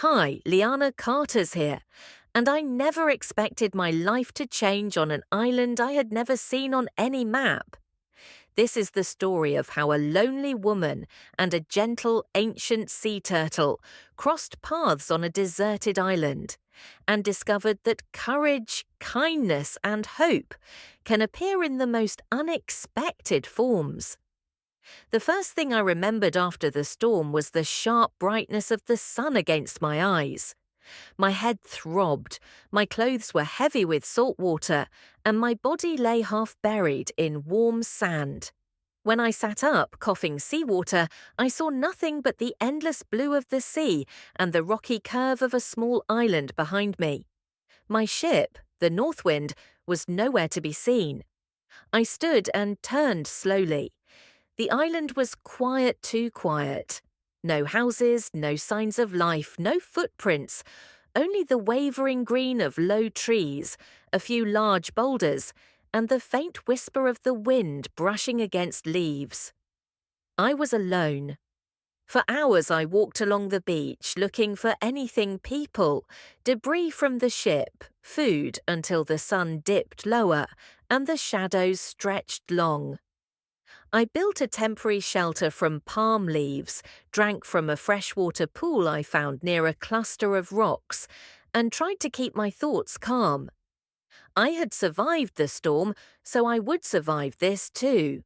Hi, Liana Carter's here, and I never expected my life to change on an island I had never seen on any map. This is the story of how a lonely woman and a gentle ancient sea turtle crossed paths on a deserted island and discovered that courage, kindness, and hope can appear in the most unexpected forms. The first thing I remembered after the storm was the sharp brightness of the sun against my eyes. My head throbbed, my clothes were heavy with salt water, and my body lay half buried in warm sand. When I sat up, coughing seawater, I saw nothing but the endless blue of the sea and the rocky curve of a small island behind me. My ship, the Northwind, was nowhere to be seen. I stood and turned slowly. The island was quiet, too quiet. No houses, no signs of life, no footprints, only the wavering green of low trees, a few large boulders, and the faint whisper of the wind brushing against leaves. I was alone. For hours I walked along the beach looking for anything people, debris from the ship, food until the sun dipped lower and the shadows stretched long. I built a temporary shelter from palm leaves, drank from a freshwater pool I found near a cluster of rocks, and tried to keep my thoughts calm. I had survived the storm, so I would survive this too.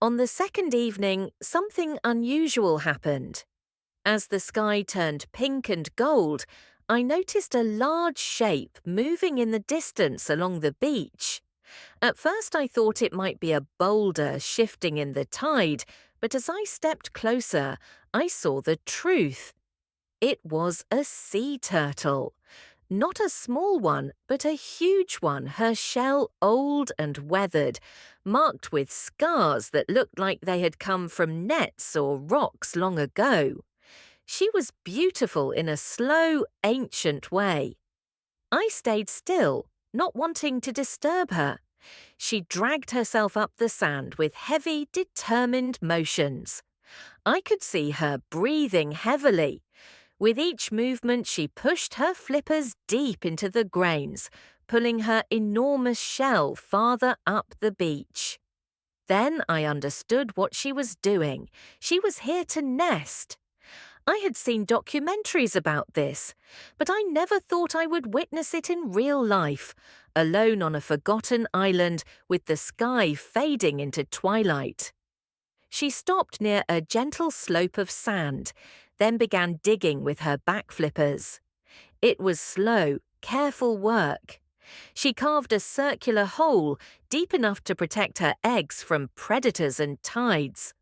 On the second evening, something unusual happened. As the sky turned pink and gold, I noticed a large shape moving in the distance along the beach. At first I thought it might be a boulder shifting in the tide, but as I stepped closer, I saw the truth. It was a sea turtle. Not a small one, but a huge one, her shell old and weathered, marked with scars that looked like they had come from nets or rocks long ago. She was beautiful in a slow, ancient way. I stayed still, not wanting to disturb her. She dragged herself up the sand with heavy, determined motions. I could see her breathing heavily. With each movement, she pushed her flippers deep into the grains, pulling her enormous shell farther up the beach. Then I understood what she was doing. She was here to nest. I had seen documentaries about this, but I never thought I would witness it in real life, alone on a forgotten island with the sky fading into twilight. She stopped near a gentle slope of sand, then began digging with her back flippers. It was slow, careful work. She carved a circular hole deep enough to protect her eggs from predators and tides.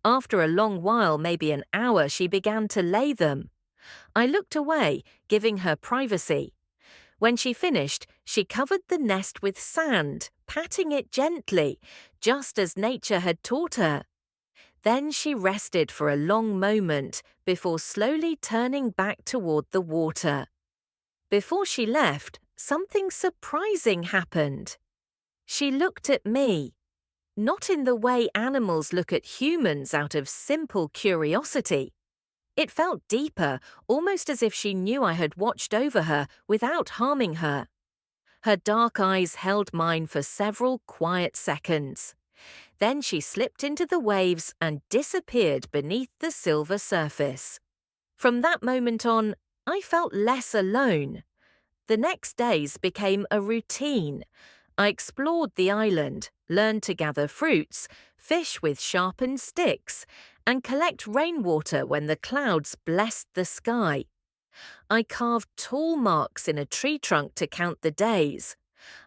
After a long while, maybe an hour, she began to lay them. I looked away, giving her privacy. When she finished, she covered the nest with sand, patting it gently, just as nature had taught her. Then she rested for a long moment before slowly turning back toward the water. Before she left, something surprising happened. She looked at me. Not in the way animals look at humans out of simple curiosity. It felt deeper, almost as if she knew I had watched over her without harming her. Her dark eyes held mine for several quiet seconds. Then she slipped into the waves and disappeared beneath the silver surface. From that moment on, I felt less alone. The next days became a routine. I explored the island, learned to gather fruits, fish with sharpened sticks, and collect rainwater when the clouds blessed the sky. I carved tall marks in a tree trunk to count the days.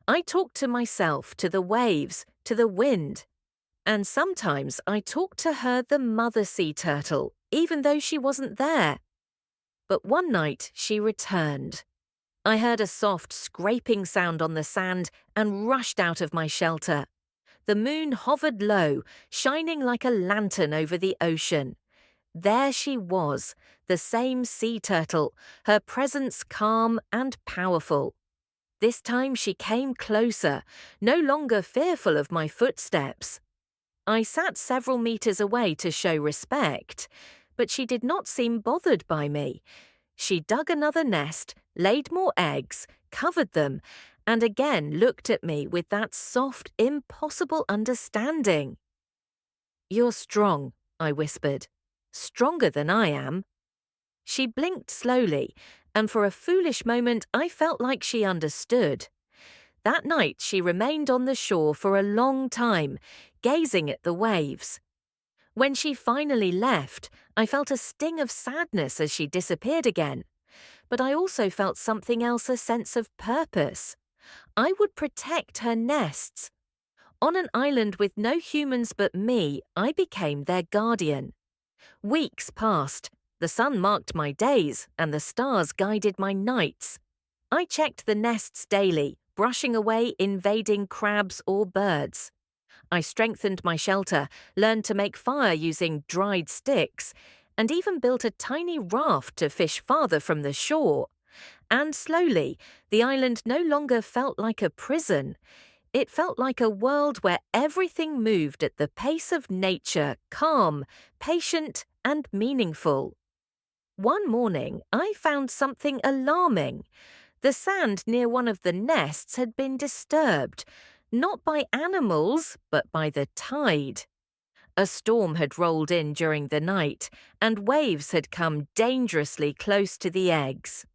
I talked to myself, to the waves, to the wind. And sometimes I talked to her, the mother sea turtle, even though she wasn't there. But one night she returned. I heard a soft scraping sound on the sand and rushed out of my shelter. The moon hovered low, shining like a lantern over the ocean. There she was, the same sea turtle, her presence calm and powerful. This time she came closer, no longer fearful of my footsteps. I sat several meters away to show respect, but she did not seem bothered by me. She dug another nest, laid more eggs, covered them, and again looked at me with that soft, impossible understanding. "You're strong," I whispered. "Stronger than I am." She blinked slowly, and for a foolish moment I felt like she understood. That night she remained on the shore for a long time, gazing at the waves. When she finally left, I felt a sting of sadness as she disappeared again. But I also felt something else, a sense of purpose. I would protect her nests. On an island with no humans but me, I became their guardian. Weeks passed. The sun marked my days, and the stars guided my nights. I checked the nests daily, brushing away invading crabs or birds. I strengthened my shelter, learned to make fire using dried sticks, and even built a tiny raft to fish farther from the shore. And slowly, the island no longer felt like a prison. It felt like a world where everything moved at the pace of nature, calm, patient, and meaningful. One morning, I found something alarming. The sand near one of the nests had been disturbed, not by animals, but by the tide. A storm had rolled in during the night, and waves had come dangerously close to the eggs.